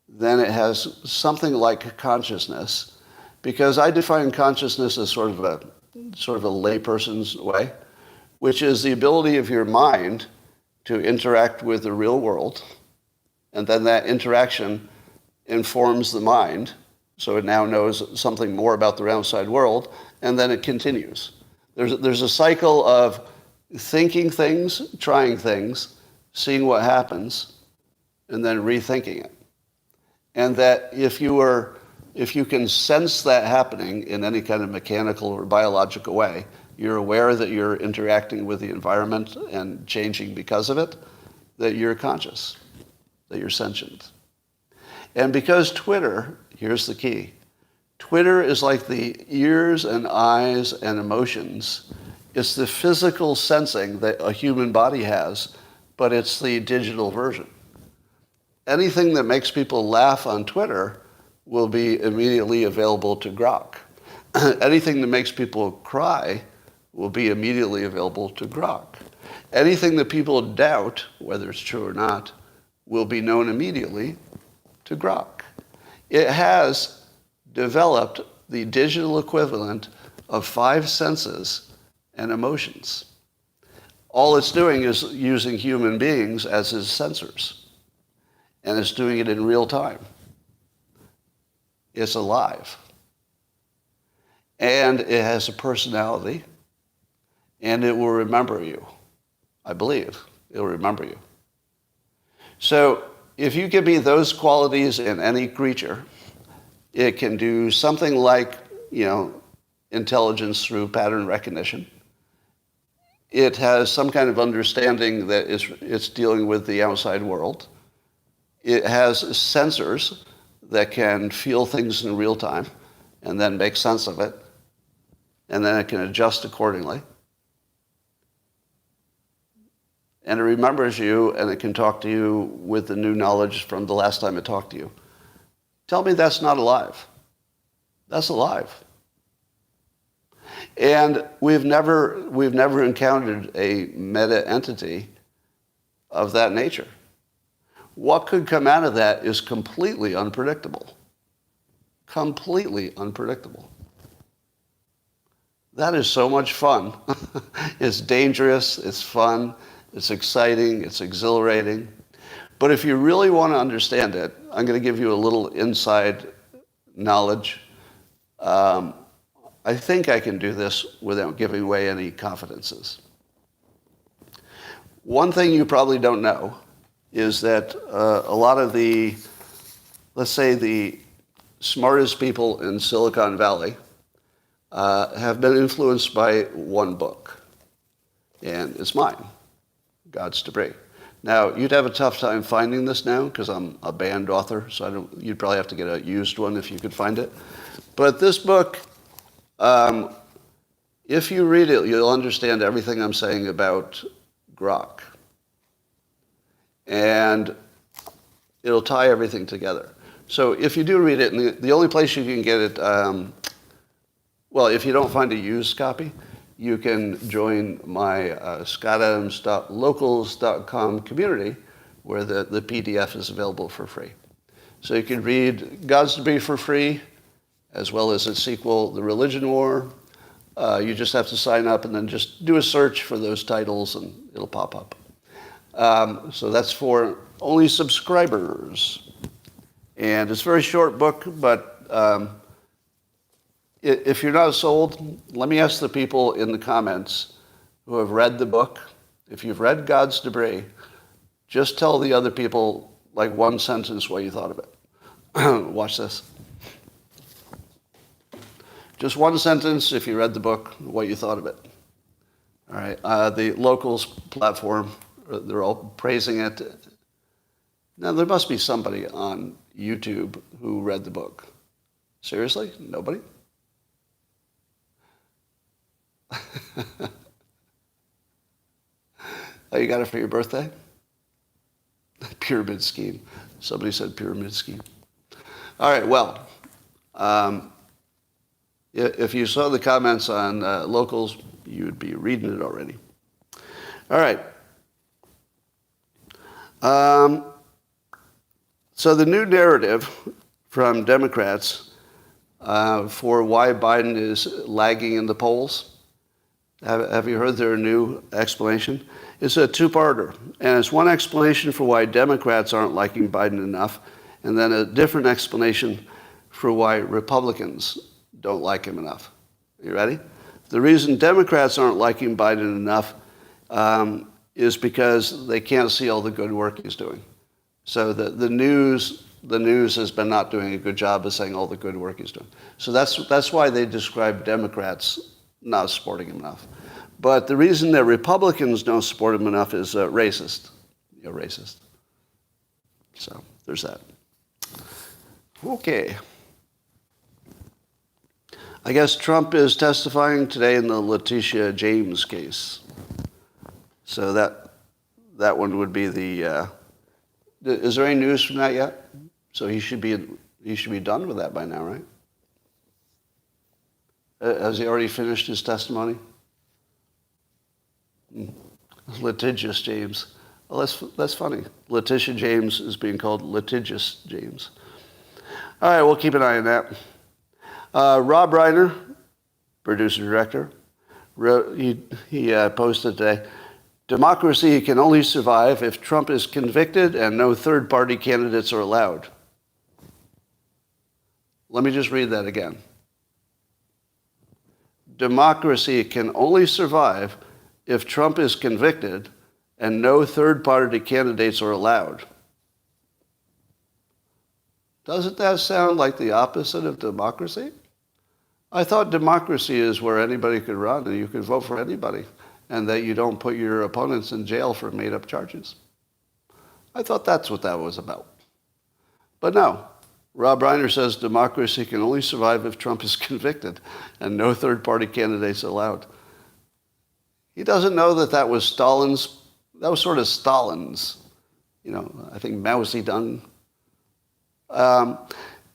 then it has something like consciousness, because I define consciousness as sort of a layperson's way, which is the ability of your mind to interact with the real world, and then that interaction informs the mind, so it now knows something more about the outside world, and then it continues. There's a cycle of thinking things, trying things, seeing what happens, and then rethinking it. And that if you can sense that happening in any kind of mechanical or biological way, you're aware that you're interacting with the environment and changing because of it, that you're conscious, that you're sentient. And because Twitter, here's the key, Twitter is like the ears and eyes and emotions. It's the physical sensing that a human body has, but it's the digital version. Anything that makes people laugh on Twitter will be immediately available to Grok. Anything that makes people cry will be immediately available to Grok. Anything that people doubt, whether it's true or not, will be known immediately to Grok. It has developed the digital equivalent of 5 senses and emotions. All it's doing is using human beings as its sensors, and it's doing it in real time. It's alive. And it has a personality, and it will remember you. I believe it will remember you. So if you give me those qualities in any creature, it can do something like, intelligence through pattern recognition. It has some kind of understanding that it's dealing with the outside world. It has sensors that can feel things in real time and then make sense of it, and then it can adjust accordingly. And it remembers you, and it can talk to you with the new knowledge from the last time it talked to you. Tell me that's not alive. That's alive. And we've never encountered a meta entity of that nature. What could come out of that is completely unpredictable. Completely unpredictable. That is so much fun. It's dangerous, it's fun, it's exciting, it's exhilarating. But if you really want to understand it, I'm going to give you a little inside knowledge. I think I can do this without giving away any confidences. One thing you probably don't know is that a lot of the, let's say the smartest people in Silicon Valley have been influenced by one book, and it's mine, God's Debris. Now, you'd have a tough time finding this now because I'm a banned author, so you'd probably have to get a used one if you could find it. But this book, if you read it, you'll understand everything I'm saying about Grok. And it'll tie everything together. So if you do read it, and the only place you can get it, well, if you don't find a used copy, you can join my scottadams.locals.com community where the PDF is available for free. So you can read God's Debris for free, as well as its sequel, The Religion War, You just have to sign up and then just do a search for those titles and it'll pop up. So that's for only subscribers. And it's a very short book, but if you're not sold, let me ask the people in the comments who have read the book. If you've read God's Debris, just tell the other people, like one sentence, what you thought of it. Watch this. Just one sentence, if you read the book, what you thought of it. All right. The Locals platform, they're all praising it. Now, there must be somebody on YouTube who read the book. Seriously? Nobody? Oh, you got it for your birthday? Pyramid scheme. Somebody said pyramid scheme. All right, well, if you saw the comments on Locals, you'd be reading it already. All right. So the new narrative from Democrats for why Biden is lagging in the polls, have you heard their new explanation? It's a two-parter, and it's one explanation for why Democrats aren't liking Biden enough, and then a different explanation for why Republicans don't like him enough. You ready? The reason Democrats aren't liking Biden enough is because they can't see all the good work he's doing. So the news has been not doing a good job of saying all the good work he's doing. So that's why they describe Democrats not supporting him enough. But the reason that Republicans don't support him enough is racist. Racist. So there's that. Okay. I guess Trump is testifying today in the Letitia James case. So that one would be the. Is there any news from that yet? So he should be done with that by now, right? Has he already finished his testimony? Litigious James. Well, that's funny. Letitia James is being called Litigious James. All right, we'll keep an eye on that. Rob Reiner, producer-director, he posted today, democracy can only survive if Trump is convicted and no third-party candidates are allowed. Let me just read that again. Democracy can only survive if Trump is convicted and no third-party candidates are allowed. Doesn't that sound like the opposite of democracy? I thought democracy is where anybody could run and you could vote for anybody and that you don't put your opponents in jail for made-up charges. I thought that's what that was about. But no, Rob Reiner says democracy can only survive if Trump is convicted and no third-party candidates allowed. He doesn't know that was sort of Stalin's, I think Mao Zedong.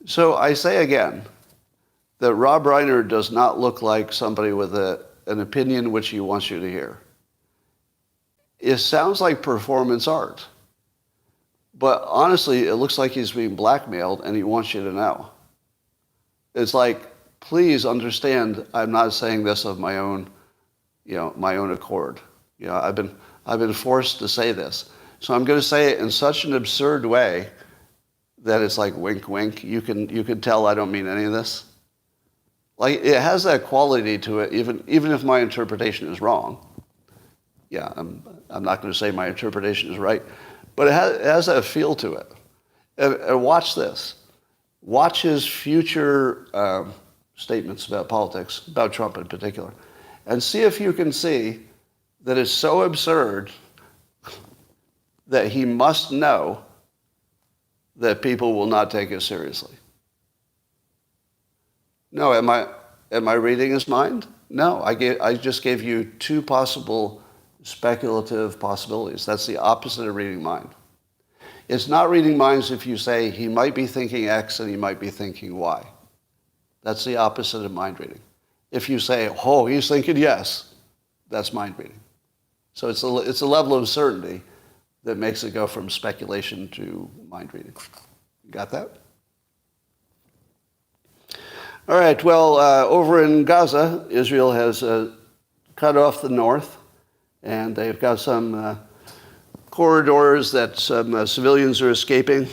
So I say again that Rob Reiner does not look like somebody with an opinion which he wants you to hear. It sounds like performance art. But honestly, it looks like he's being blackmailed and he wants you to know. It's like, please understand, I'm not saying this of my own accord. I've been forced to say this. So I'm going to say it in such an absurd way that it's like wink, wink. You can tell I don't mean any of this. Like, it has that quality to it, even if my interpretation is wrong. Yeah, I'm not going to say my interpretation is right, but it has that feel to it. And watch this. Watch his future statements about politics, about Trump in particular, and see if you can see that it's so absurd that he must know that people will not take it seriously. No, am I reading his mind? No, I just gave you two possible speculative possibilities. That's the opposite of reading mind. It's not reading minds if you say he might be thinking X and he might be thinking Y. That's the opposite of mind reading. If you say, oh, he's thinking yes, that's mind reading. So it's a level of certainty that makes it go from speculation to mind reading. You got that? All right, well, over in Gaza, Israel has cut off the north, and they've got some corridors that some civilians are escaping.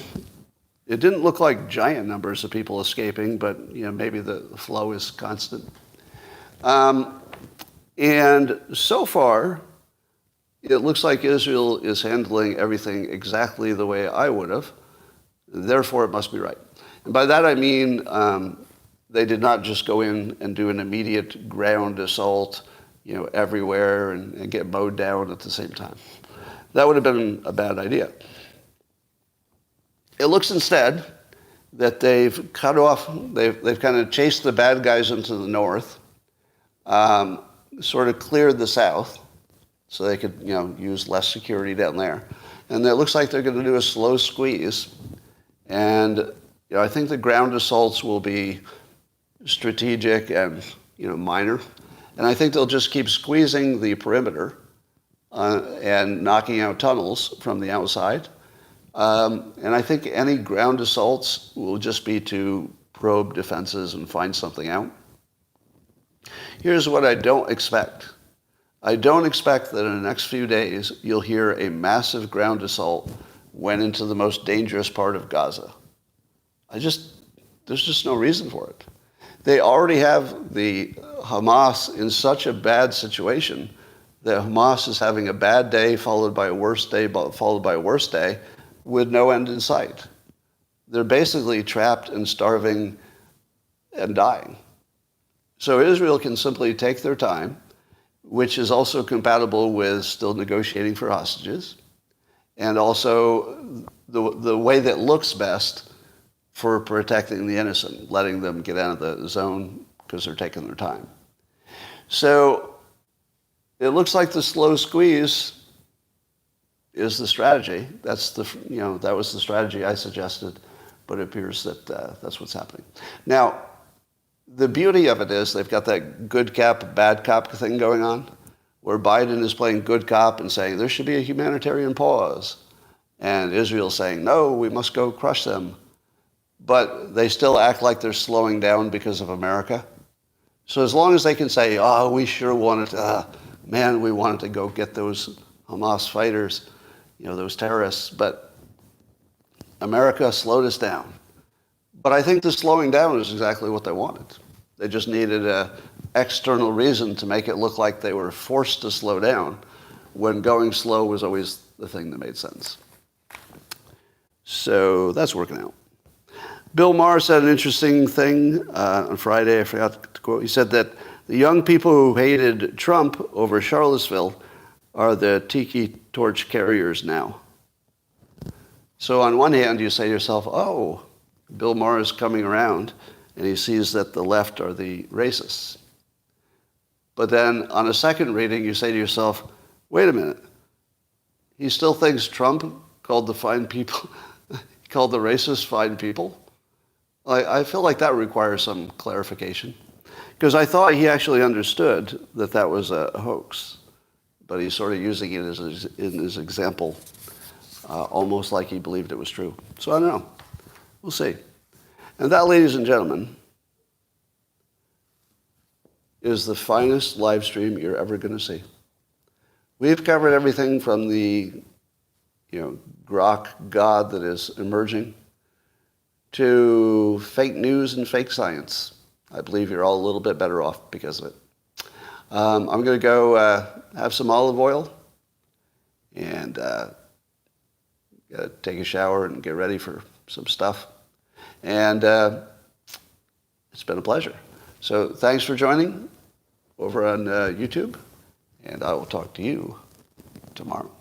It didn't look like giant numbers of people escaping, but maybe the flow is constant. And so far, it looks like Israel is handling everything exactly the way I would have. Therefore, it must be right. And by that I mean they did not just go in and do an immediate ground assault, everywhere and get mowed down at the same time. That would have been a bad idea. It looks instead that they've cut off, they've kind of chased the bad guys into the north, sort of cleared the south so they could, use less security down there. And it looks like they're going to do a slow squeeze. And I think the ground assaults will be strategic and, minor. And I think they'll just keep squeezing the perimeter and knocking out tunnels from the outside. And I think any ground assaults will just be to probe defenses and find something out. Here's what I don't expect. I don't expect that in the next few days you'll hear a massive ground assault went into the most dangerous part of Gaza. There's just no reason for it. They already have the Hamas in such a bad situation that Hamas is having a bad day followed by a worse day, followed by a worse day, with no end in sight. They're basically trapped and starving and dying. So Israel can simply take their time, which is also compatible with still negotiating for hostages, and also the way that looks best for protecting the innocent, letting them get out of the zone because they're taking their time. So it looks like the slow squeeze is the strategy. That was the strategy I suggested, but it appears that that's what's happening. Now, the beauty of it is they've got that good cop, bad cop thing going on, where Biden is playing good cop and saying there should be a humanitarian pause, and Israel's saying, no, we must go crush them. But they still act like they're slowing down because of America. So as long as they can say, oh, we sure wanted we wanted to go get those Hamas fighters, those terrorists, but America slowed us down. But I think the slowing down is exactly what they wanted. They just needed an external reason to make it look like they were forced to slow down when going slow was always the thing that made sense. So that's working out. Bill Maher said an interesting thing on Friday. I forgot to quote. He said that the young people who hated Trump over Charlottesville are the tiki torch carriers now. So on one hand, you say to yourself, oh, Bill Maher is coming around, and he sees that the left are the racists. But then on a second reading, you say to yourself, wait a minute. He still thinks Trump called the fine people, called the racists fine people? I feel like that requires some clarification. Because I thought he actually understood that that was a hoax. But he's sort of using it in his example, almost like he believed it was true. So I don't know. We'll see. And that, ladies and gentlemen, is the finest live stream you're ever going to see. We've covered everything from the, Grok God that is emerging to fake news and fake science. I believe you're all a little bit better off because of it. I'm going to go have some olive oil and take a shower and get ready for some stuff. And it's been a pleasure. So thanks for joining over on YouTube, and I will talk to you tomorrow.